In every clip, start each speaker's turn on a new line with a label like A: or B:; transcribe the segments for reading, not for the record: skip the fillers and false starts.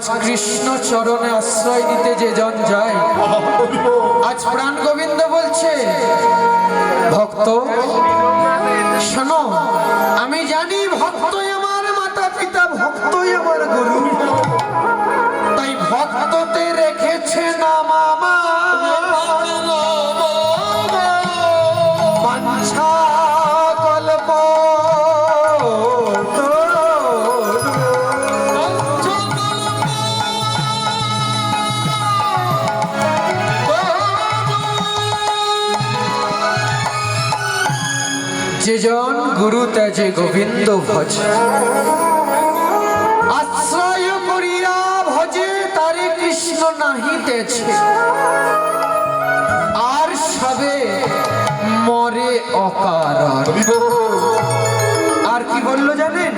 A: আজ কৃষ্ণ চরণে আশ্রয় দিতে যে জন যায়, আজ প্রাণ গোবিন্দ বলছে ভক্ত শোনো, আমি জানি ভক্তই আমার মাতা পিতা, ভক্তই আমার গুরু, তাই ভক্ততে রেখেছে নাম আমার, বাঞ্ছা কল্প যে জন গুরু তেজে গোবিন্দ ভজ, আশ্রয় করিয়া ভজে তারে কৃষ্ণ নাহি তেছে, আর সবে মরে অকারণ। আর কি বললো জানেন?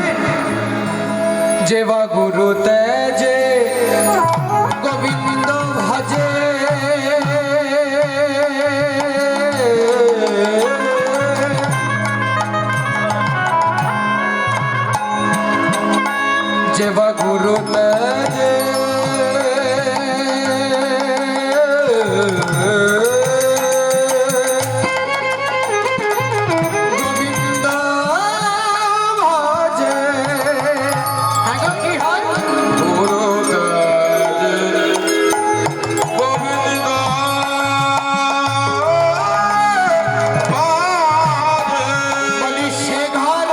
A: যে বা গুরু তেজে গোবিন্দ ভজে, যে বা গুরু তেজে গোবিন্দ ভজে, কি হয়? গুরু তেজে গোবিন্দ বলি সে ঘর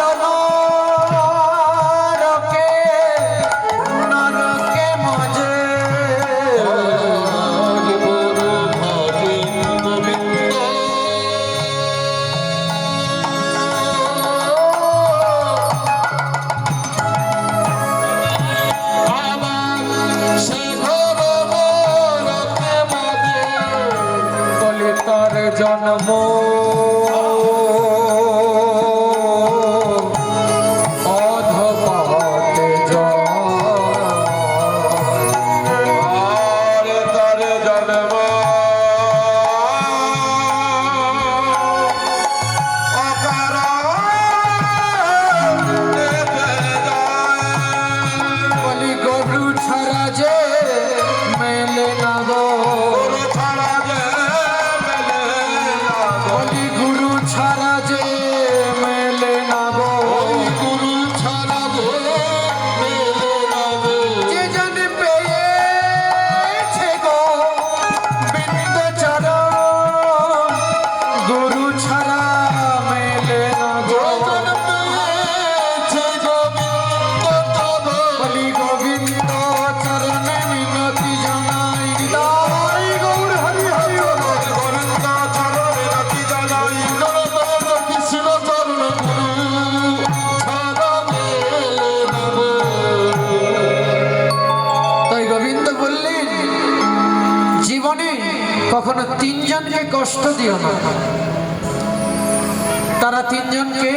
A: নরকে মজে, বলি তার জন্ম অধপাতে তার জন্ম বলি গরু ছাড়া যে মেলে না গো, বলি গুরু ছাড়া যে মেলে না গো, গুরু ছাড়া যে মেলে না গো, যে জন পেয়েছে গো বিন্দ চরণ, গুরু ছাড়া মেলে না গো, বলি গোবিন্দ চরণে মিনতি জানাই, নিতাই গৌর হরি হরি গোবিন্দ চরণে মিনতি জানাই, কৃষ্ণ চরণ গুরু ছাড়া মেলে না গো। তাই গোবিন্দ বললেন জীবনে কখনো তিনজনকে কষ্ট দিও না। তারা তিনজনকে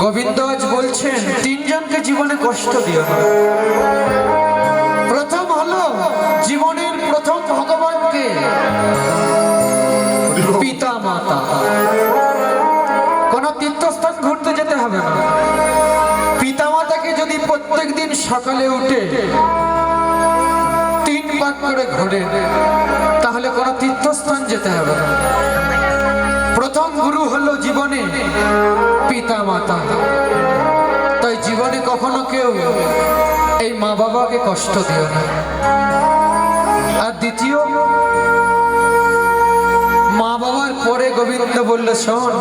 A: গোবিন্দ আজ বলছেন তিনজনকে জীবনে কষ্ট দিও না। প্রথম হলো জীবনের প্রথম ভগবানকে, পিতা মাতা। কোন তীর্থস্থান ঘুরতে যেতে হবে না, পিতা মাতাকে যদি প্রত্যেক দিন সকালে উঠে 3 পাক করে ঘোরে, তাহলে কোন তীর্থস্থান যেতে হবে না। প্রথম গুরু হলো জীবনে পিতা মাতা। তাই জীবনে কখনো কেউ এই মা বাবাকে কষ্ট দিও না। আর দ্বিতীয়, মা বাবার পরে গোবিন্দ বলল শোন,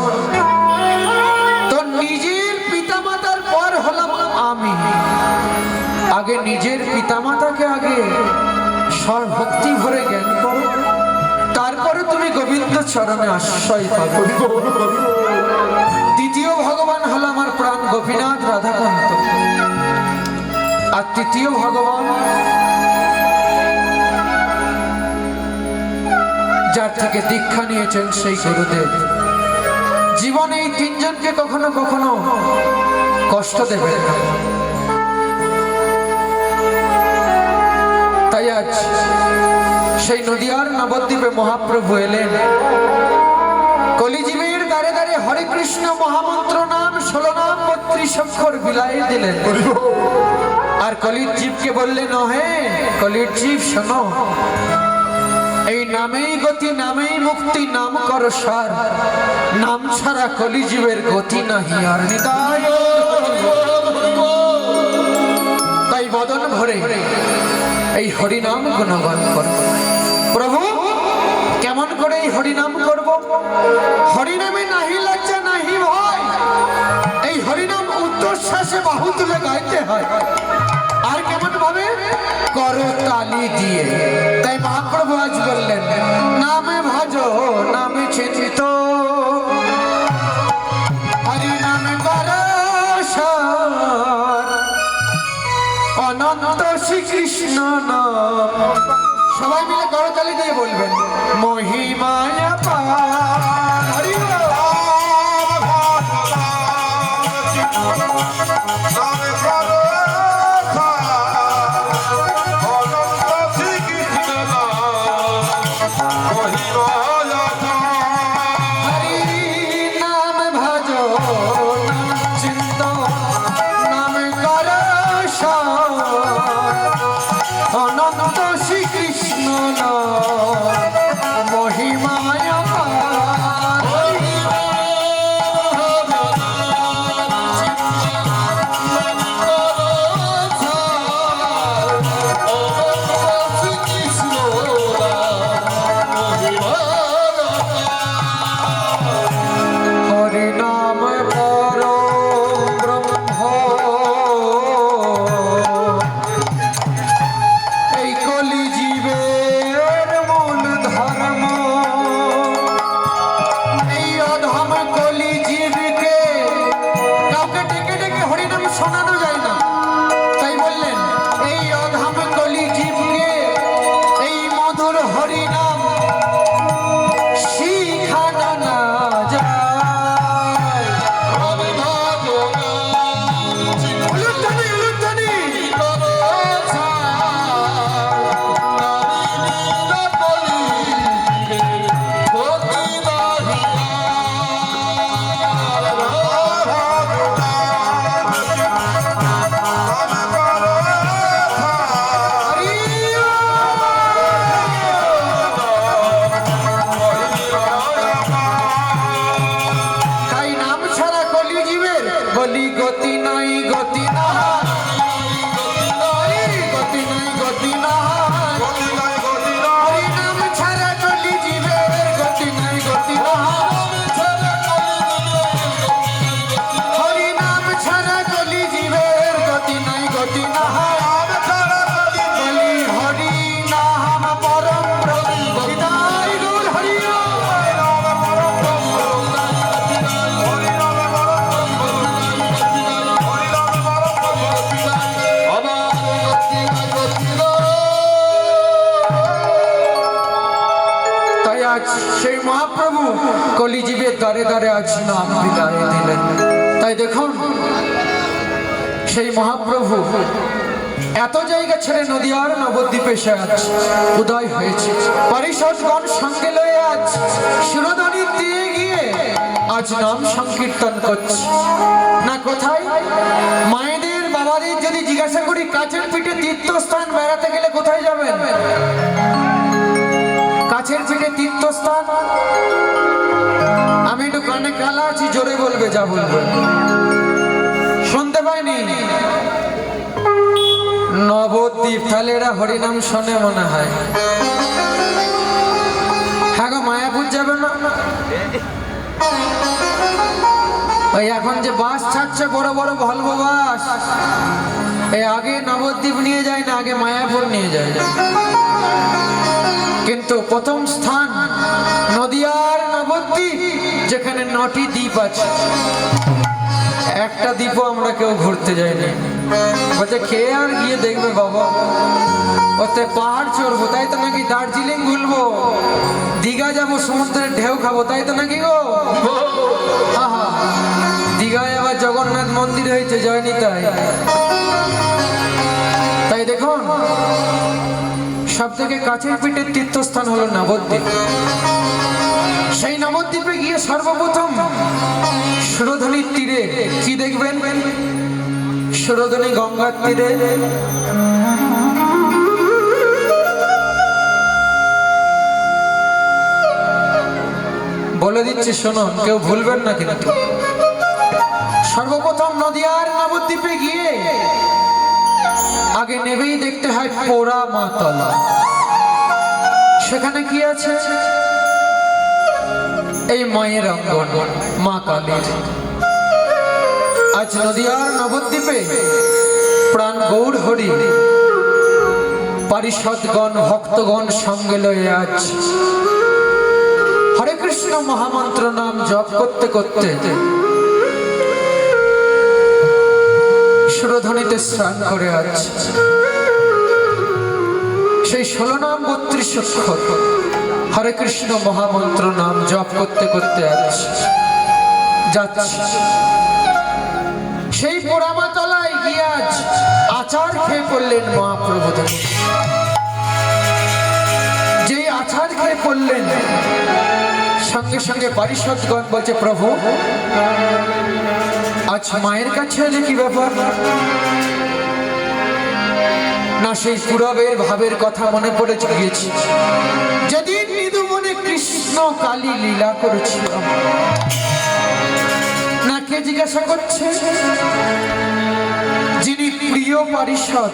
A: তোর নিজের পিতা মাতার পর হলাম আমি, আগে নিজের পিতা মাতাকে আগে সর্বভক্তি ভরে জ্ঞান করো, তারপরে তুমি গোবিন্দ চরণে আশ্রয় পাবে। দ্বিতীয় ভগবান হলো আমার প্রাণ গোপীনাথ রাধাকান্ত, আর তৃতীয় ভগবান যার থেকে দীক্ষা নিয়েছেন সেই গুরুদেব। জীবনে এই তিনজনকে কখনো কখনো কষ্ট দেবেন না। তাই আজ সেই নদিয়ার নবদ্বীপে মহাপ্রভু এলেন, কলিজীবের দ্বারে দ্বারে হরে কৃষ্ণ মহামন্ত্র নাম 16 নাম 32 অক্ষর বিলাই দিলেন। আর কলির জীবকে বললেন, ওহে কলির জীব শোনো, এই নামেই গতি, নামেই মুক্তি, নাম করো সার, নাম ছাড়া কলি জীবের গতি নাহি আর। নিতাই তাই বদন ভরে এই হরিনাম গুণগান করো। প্রভু কেমন করে এই হরিনাম করব? হরিনামে নাহি লজ্জা নাহি ভয়, এই হরিনাম উচ্চশ্বাসে বাহু তুলে গাইতে হয়। আর কেমন ভাবে? করো তালি দিয়ে। তাই মহাপ্রভু আজ বললেন, নামে ভজো নামে চিন্তিত, হরি নামে করো সার, অনন্ত শ্রীকৃষ্ণ নাম। সবাই মিলে করতালি দিয়ে বলবেন, মহিমায় পার। হরি নাম ভজো নাম চিন্ত, নাম করো সার, অনন্ত শ্রীকৃষ্ণ নাম মহিমায় পার। হরি নাম পরম ব্রহ্ম, এই কলি জীবের মূল ধর্ম। এই অধম কলি জীবকে কাউকে ডেকে ডেকে হরিনাম শোনানো যায় না। তাই বললেন, এই অধম কলি জীবকে এই মধুর হরিনাম শিখানো না যায়। উলুধ্বনি, উলুধ্বনি। তাই নাম ছাড়া কলি জীবের বলি গতি নাই, গতি নাই, গতি নাই, গতি নাই। হরি নাম ছাড়া কলি জীবের গতি নাই, গতি নাই। হরি নাম ছাড়া কলি জীবের গতি নাই, গতি নাই। বলি হরি নাম পরম ব্রহ্ম, হৃদয় গৌর হরি। তাই আজ সেই মহাপ্রভু কলিজীবের দ্বারে দ্বারে আজ নাম বিদায় দিলেন। তাই দেখুন সেই মহাপ্রভু এত জায়গা ছেড়ে নদিয়ার নবদ্বীপে সে আজ উদয় হয়েছে। পারিষদগণ সঙ্গে লয়ে আজ শিরোধানি দিয়ে গিয়ে আজ নাম সংকীর্তন করছে না। কোথায়? মায়েদের বাবাদের যদি জিজ্ঞাসা করি, কাছের পিঠে তীর্থস্থান বেড়াতে গেলে কোথায় যাবেন? কাছের পিঠে তীর্থস্থান, আমি একটু কানে কালা আছি, জোরে বলবে যা বলবে। শুনতে পাইনি? নবদ্বীপ। তাহলে এরা হরিনাম শোনে মনে হয়। হ্যাঁ গো, মায়াপুর যাবে না? ওই এখন যে বাস ছাড়ছে বড় বড় ভলভো বাস, এই আগে নবদ্বীপ নিয়ে যায় না, আগে মায়াপুর নিয়ে যায়। কিন্তু প্রথম স্থান নদিয়ার নবদ্বীপ, যেখানে 9টি দ্বীপ আছে। একটা দ্বীপও আমরা কেউ ঘুরতে যাইনি। বলছে খেয়ে আর গিয়ে দেখবে বাবা, ওতে পাহাড় চড়বো, তাই তো নাকি? দার্জিলিং ঘুরবো, দীঘা যাবো, সমুদ্রের ঢেউ খাবো, তাই তো নাকি গো? আহা, দীঘায় আবার জগন্নাথ মন্দির হয়েছে, জয়নি তাই। তাই দেখুন সব থেকে কাছের পিঠের তীর্থস্থান হলো নবদ্বীপ। সেই নবদ্বীপে গিয়ে সর্বপ্রথম সুরধনির তীরে কি দেখবেন? সুরধনি গঙ্গার তীরে বলে দিচ্ছি, শুনুন, কেউ ভুলবেন না কিন্তু। সর্বপ্রথম নদিয়ার নবদ্বীপে গিয়ে আগে নেবেই দেখতে হয় পোড়া মাতলা। সেখানে কি আছে? এই মায়ের অঙ্গন, মা কালীর। আজ নদিয়ার নবদ্বীপে প্রাণ গৌর হরি পারিষদগণ ভক্তগণ সঙ্গে লয়ে আজ হরে কৃষ্ণ মহামন্ত্র নাম জপ করতে করতে সুরধনিতে স্নান করে আজ সেই 16 নাম 32 অক্ষর হরে কৃষ্ণ মহামন্ত্র নাম জপ করতে করতে আজ যাচ্ছে সেই পোড়ামাতলায় গিয়ে আজ আচার খেয়ে পড়লেন মহাপ্রভু। যেই আচার খেয়ে পড়লেন সঙ্গে সঙ্গে পারিষদগণ বলছে, প্রভু আজ মায়ের কাছে এলে কি ব্যাপার? না সেই পূরবের ভাবের কথা মনে পড়ে গিয়েছি, যেদিন মৃদু মনে কৃষ্ণ কালী লীলা করেছিলাম। না কে জিজ্ঞাসা করছে? যিনি প্রিয় পারিষদ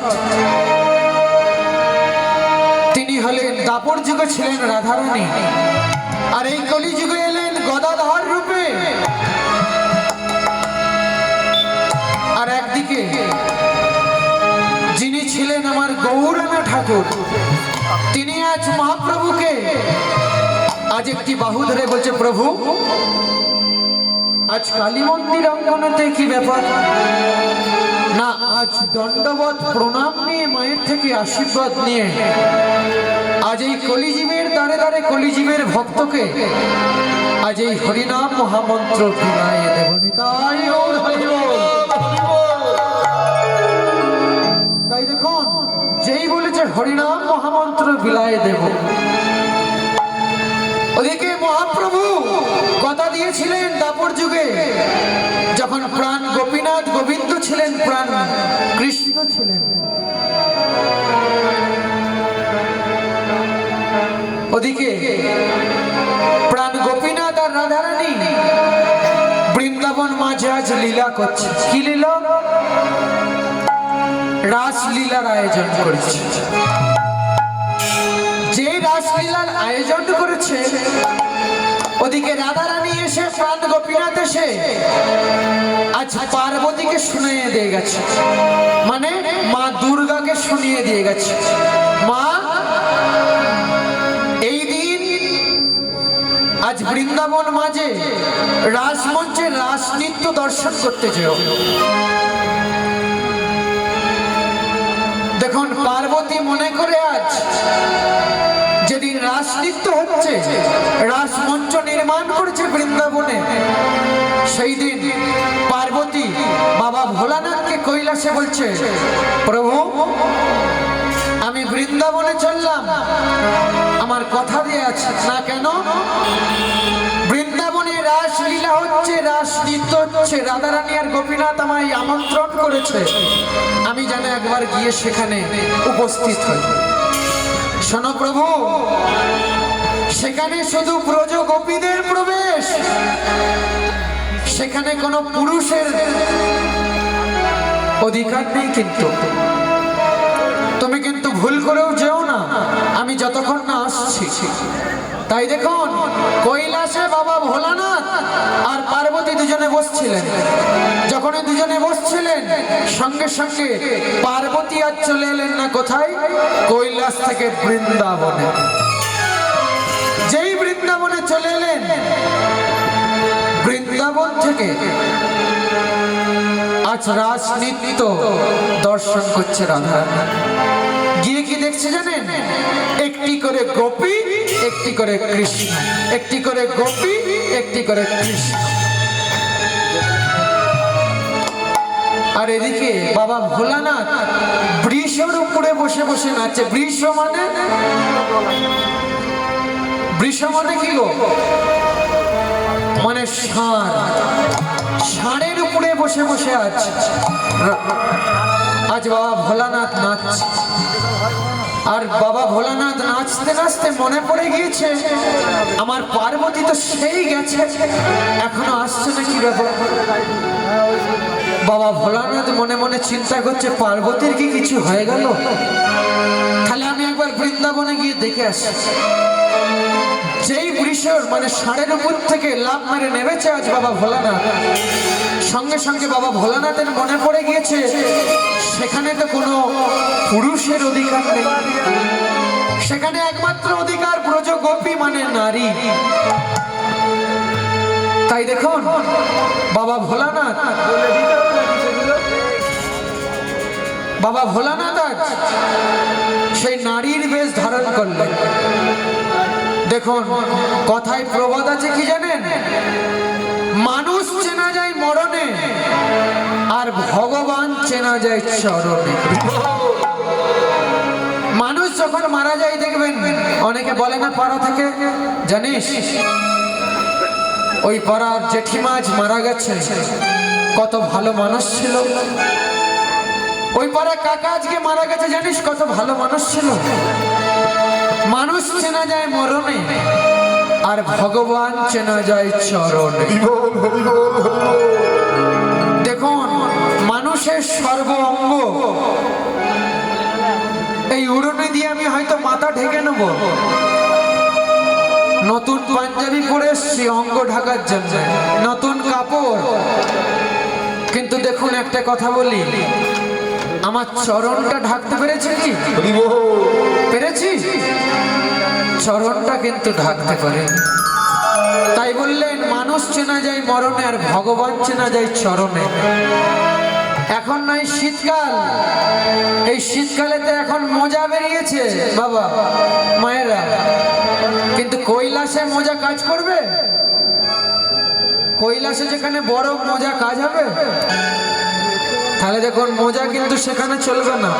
A: তিনি হলেন দাপর যুগে ছিলেন রাধারানী, আর এই কলি যুগে এলেন গদাধর রূপে। আর একদিকে যিনি ছিলেন আমার গৌরাঙ্গ ঠাকুর, তিনি আজ মহাপ্রভুকে আজ একটি বাহু ধরে বলছে, প্রভু আজ কালী মন্দির অঙ্গনেতে কি ব্যাপার? না, আজ দণ্ডবত প্রণাম নিয়ে মায়ের থেকে আশীর্বাদ নিয়ে আজ এই কলিজীবের দ্বারে দ্বারে কলিজীবের ভক্তকে আজ এই হরিনাম মহামন্ত্র বিনায় দেব। তাই দেখুন, যেই বলেছে হরিনাম মহামন্ত্র বিলায় দেব, ওদিকে মহাপ্রভু কথা দিয়েছিলেন দাপর যুগে যখন প্রাণ গোপীনাথ গোবিন্দ ছিলেন, প্রাণ কৃষ্ণ ছিলেন। ওদিকে প্রাণ গোপীনাথ আর রাধারানী বৃন্দাবন মাঝে আজ লীলা করছে। কি লীলা? রাসলীলার আয়োজন করেছে। যে রাসলীলার আয়োজন করেছে ওদিকে রাধারানী এসে প্রাণ গোপীনাথ এসে আজ পার্বতীকে শুনিয়ে দিয়ে গেছে, মানে মা দুর্গাকে শুনিয়ে দিয়ে গেছে, মা এই দিন আজ বৃন্দাবন মাঝে রাসমঞ্চে রাস নৃত্য দর্শন করতে যেও। দেখুন, পার্বতী মনে করে আজ যেদিন রাস নৃত্য হচ্ছে, রাস মঞ্চ নির্মাণ করেছে বৃন্দাবনে, সেই দিন পার্বতী বাবা ভোলানাথকে কৈলাসে বলছে, প্রভু আমি বৃন্দাবনে চললাম, আমার কথা দিয়ে আছে না কেন? বৃন্দাবনে রাসলীলা হচ্ছে, রাস নৃত্য হচ্ছে, রাধারানী আর গোপীনাথ আমায় আমন্ত্রণ করেছে, আমি যেন একবার গিয়ে সেখানে উপস্থিত হই। শোনো প্রভু, সেখানে শুধু ব্রজ গোপীদের প্রবেশ, সেখানে কোনো পুরুষের অধিকার নেই। কিন্তু তুমি কিন্তু ভুল করেও যেও না, আমি যতক্ষণ না আসছি। তাই দেখুন, কৈলাসে বাবা ভোলানাথ আর পার্বতী দুজনে বসছিলেন। যখন দুজনে বসছিলেন, সঙ্গে সঙ্গে পার্বতী আর চলে এলেন না কোথায়? কৈলাস থেকে বৃন্দাবনে। যেই বৃন্দাবনে চলে এলেন, বৃন্দাবন থেকে আজ রাস নৃত্য দর্শন করছে রাধা। গিয়ে কি দেখছে জানেন? একটি করে গোপী, একটি করে কৃষ্ণ, একটি করে গোপী, একটি করে কৃষ্ণ। আর এদিকে বাবা ভোলানাথ বৃষের উপরে বসে বসে নাচে। বৃষ মানে কি গো? মানে ষাঁড়, ষাঁড়ের উপরে বসে বসে আছে। আজ বাবা ভোলানাথ নাচছে, আর বাবা ভোলানাথ নাচতে নাচতে মনে পড়ে গিয়েছে আমার পার্বতী তো সেই গেছে, এখনো আসছে না, কি ব্যাপার। বাবা ভোলানাথ মনে মনে চিন্তা করছে পার্বতীর কি কিছু হয়ে গেল, তাহলে আমি একবার বৃন্দাবনে গিয়ে দেখে আসি। যেই বৃষর মানে ষাঁড়ের উপর থেকে লাফ মেরে নেমেছে আজ বাবা ভোলানাথ, সঙ্গে সঙ্গে বাবা ভোলানাথের মনে পড়ে গিয়েছে সেখানে তো কোনো পুরুষের অধিকার নেই, সেখানে একমাত্র অধিকার ব্রজ গোপী মানে নারী। তাই দেখুন বাবা ভোলানাথ আজ সেই নারীর বেশ ধারণ করলেন। দেখুন কথায় প্রবাদ আছে কি জানেন, মানুষ চেনা যায় মরণে আর ভগবান চেনা যায় চরণে। মানুষ যখন মারা যায় দেখবেন অনেকে বলে না পাড়া থেকে, জানিস ওই পাড়ার জেঠিমা আজ মারা গেছে, কত ভালো মানুষ ছিল। ওই পাড়া কাকা আজকে মারা গেছে, জানিস কত ভালো মানুষ ছিল। মানুষ চেনা যায় মরণে আর ভগবান চেনা যায় চরণে। দেখুন মানুষের সর্ব অঙ্গ, এই উড়নে দিয়ে আমি হয়তো মাথা ঢেকে নেব, নতুন পাঞ্জাবি পরে এসছি অঙ্গ ঢাকার জন্য, নতুন কাপড়, কিন্তু দেখুন একটা কথা বলি, আমার চরণটা ঢাকতে পেরেছি কি? পেরেছি? চরণটা কিন্তু ঢাকতে পারে। তাই বললেন মানুষ চেনা যায় মরণে আর ভগবান চেনা যায় চরণে। এখন নাই শীতকাল, এই শীতকালেতে এখন মোজা বেরিয়েছে বাবা মায়েরা, কিন্তু কৈলাসে মোজা কাজ করবে? কৈলাসে যেখানে বড় মোজা কাজ হবে? তাহলে দেখুন মোজা কিন্তু সেখানে চলবে না।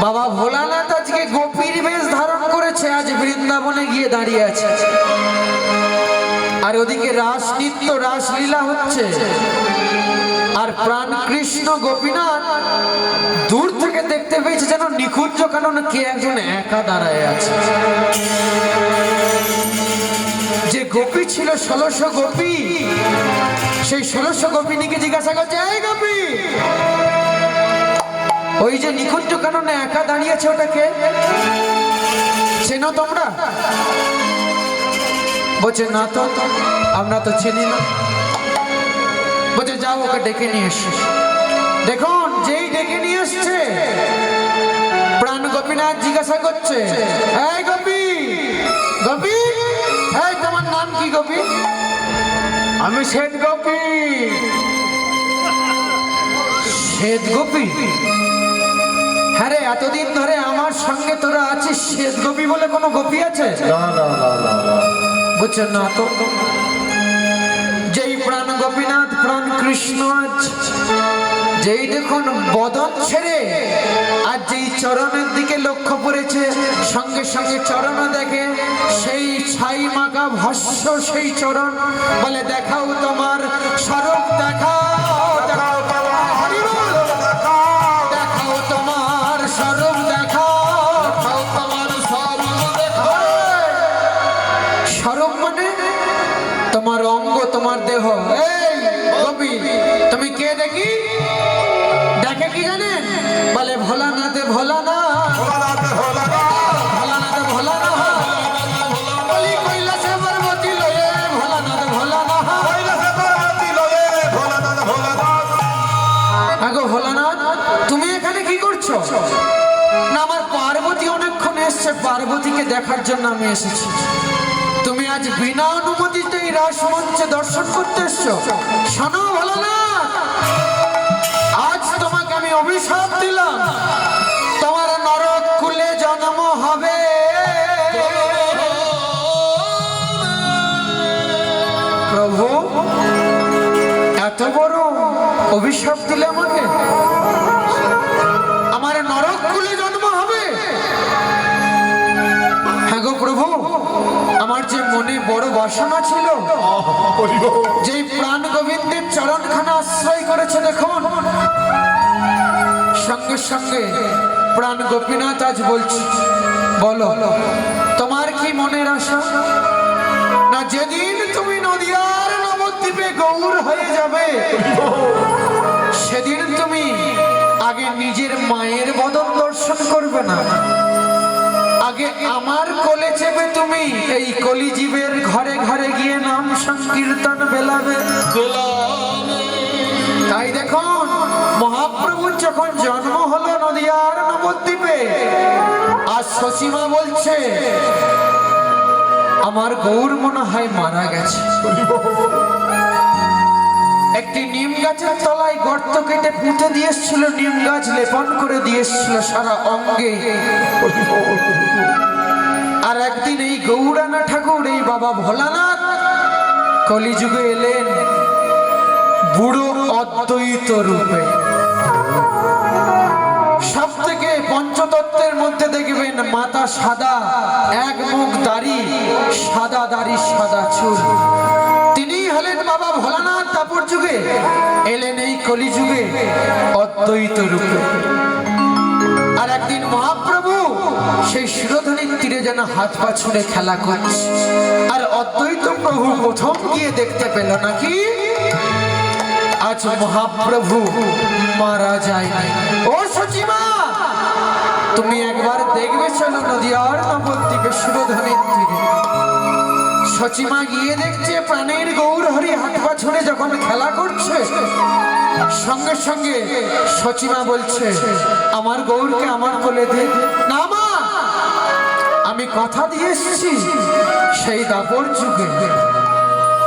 A: বাবা ভোলানাথ আজকে গোপীর বেশ ধারণ করেছে, আজ বৃন্দাবনে গিয়ে দাঁড়িয়ে আছে, আর ওদিকে রাস নৃত্য রাসলীলা হচ্ছে, আর প্রাণ কৃষ্ণ গোপীনাথ দূর থেকে দেখতে পেয়েছে যেন নিকুঞ্জ কাননে কে একজন একা দাঁড়ায় আছে। যে গোপী ছিল 1600 গোপী, সেই 1600 গোপিনীকে জিজ্ঞাসা করছে, এই গোপী ওই যে নিকুঞ্জ কাননে একা দাঁড়িয়েছে ওটাকে চেনো তোমরা? বলছে না তো, আমরা তো চিনি না। বলছে যাও ওকে ডেকে নিয়ে এসো। দেখুন যেই ডেকে নিয়ে এসছে প্রাণ গোপীনাথ জিজ্ঞাসা করছে, এই গোপী, গোপী এই তোমার নাম কি গোপী? আমি শ্বেত গোপী। শ্বেত গোপী? হ্যাঁ রে, এতদিন ধরে আমার সঙ্গে তোরা আছিস, শ্বেত গোপী বলে কোনো গোপী আছে? বুঝছেন না তো। যেই প্রাণ গোপীনাথ প্রাণ কৃষ্ণ আজ যেই দেখুন বদন ছেড়ে আর যেই চরণের দিকে লক্ষ্য করেছে, সঙ্গে সঙ্গে চরণ দেখে সেই ছাই মাখা ভস্য সেই চরণ, বলে দেখাও তোমার স্বরূপ, দেখাও দেখাও তোমার স্বরূপ, দেখাও তোমার স্বরূপ, স্বরূপ মানে তোমার অঙ্গ তোমার দেহ। এই গোপী তুমি কে দেখি? দেখে কি জানেন? বলে ভোলানাথে ভোলানাথ, ভোলানাথে ভোলানাথ, বলি কৈলাসে পার্বতী লয়ে ভোলানাথ ভোলানাথ, আগো ভোলানাথ তুমি এখানে কি করছো? না আমার পার্বতী অনেকক্ষণ এসছে, পার্বতীকে দেখার জন্য আমি এসেছি। তুমি আজ বিনা অনুমতিতে এই রাসমঞ্চে দর্শন করতে এসছো? শোনো ভোলানাথ, আজ তোমাকে আমি অভিশাপ দিলাম, তোমার নরক কুলে জন্ম হবে। প্রভু এত বড় অভিশাপ দিলে আমাকে, আমার নরক কুলে জন্ম হবে? হ্যাঁ গো প্রভু, আমার যে মনে বড় বাসনা ছিল যেই প্রাণ গোবিন্দের চরণখানা আশ্রয় করেছে দেখুন, সঙ্গে সঙ্গে প্রাণ গোপীনাথ আজ বলছি, বলো তোমার কি মনের আশা? না যেদিন তুমি নদিয়ার নবদ্বীপে গৌর হয়ে যাবে সেদিন তুমি আগে নিজের মায়ের বদন দর্শন করবে না, আগে আমার কোলে চেপে তুমি এই কলিজীবের ঘরে ঘরে গিয়ে নাম সংকীর্তন বেলাবে। তাই দেখুন মহাপ্রভুর যখন জন্ম হলো নদিয়ার নবদ্বীপে, আর সসীমা বলছে আমার গৌর মনে হয় মারা গেছে। একটি নিম গাছের তলায় গর্ত কেটে পুঁতে দিয়েছিল, নিম গাছ লেপন করে দিয়েছিল সারা অঙ্গে। আর একদিন এই গৌরানা ঠাকুর, এই বাবা ভোলানাথ কলিযুগে এলেন বুড়ো অদ্বৈত রূপে। সব থেকে পঞ্চতত্ত্বের মধ্যে দেখবেন মাথা সাদা, এক মুখ দাড়ি, সাদা দাড়ি সাদা চুল। তিনি হলেন বাবা ভোলানাথ। তারপর যুগে এলেন এই কলিযুগে অদ্বৈত রূপে। আর একদিন মহাপ্রভু সেই শিরোধনির তীরে যেন হাত পা ছুঁড়ে খেলা করছে, আর অদ্বৈত প্রভু প্রথম গিয়ে দেখতে পেল নাকি আজ মহাপ্রভু মারা যায় নাই। ও সচিমা, তুমি একবার দেখবে চলো নদিয়ার নবদ্বীপে শিরোধনির তীরে। সচিমা গিয়ে দেখছে প্রাণের গৌর হরি হাত পা ছুঁড়ে যখন খেলা করছে, সঙ্গে সঙ্গে সচিমা বলছে আমার গৌরকে আমার কোলে দে। না মা, আমি কথা দিয়ে এসেছি সেই দাপর যুগে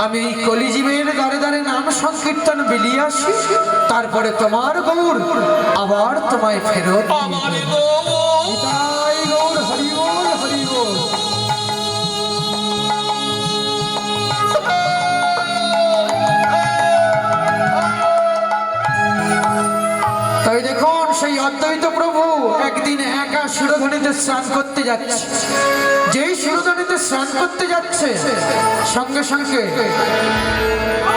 A: আমি এই কলিজীবের দ্বারে দ্বারে নাম সংকীর্তন বিলিয়ে আসি, তারপরে তোমার গৌর আবার তোমায় ফেরত গৌর। হরি বল, হরি বল। তাই দেখুন সেই অদ্বৈত প্রভু একদিন একা শিরোধনিতে স্নান করতে যাচ্ছে। যেই শিরোধনিতে স্নান করতে যাচ্ছে, সঙ্গে সঙ্গে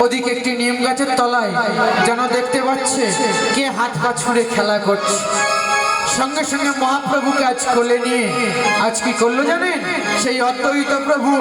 A: ওদিকে একটি নিম গাছের তলায় যেন দেখতে পাচ্ছে কে হাত পা ছুঁড়ে খেলা করছে। সঙ্গে সঙ্গে মহাপ্রভুকে আজ কোলে নিয়ে আজ কি করলো জানেন? সেই অদ্বৈত প্রভু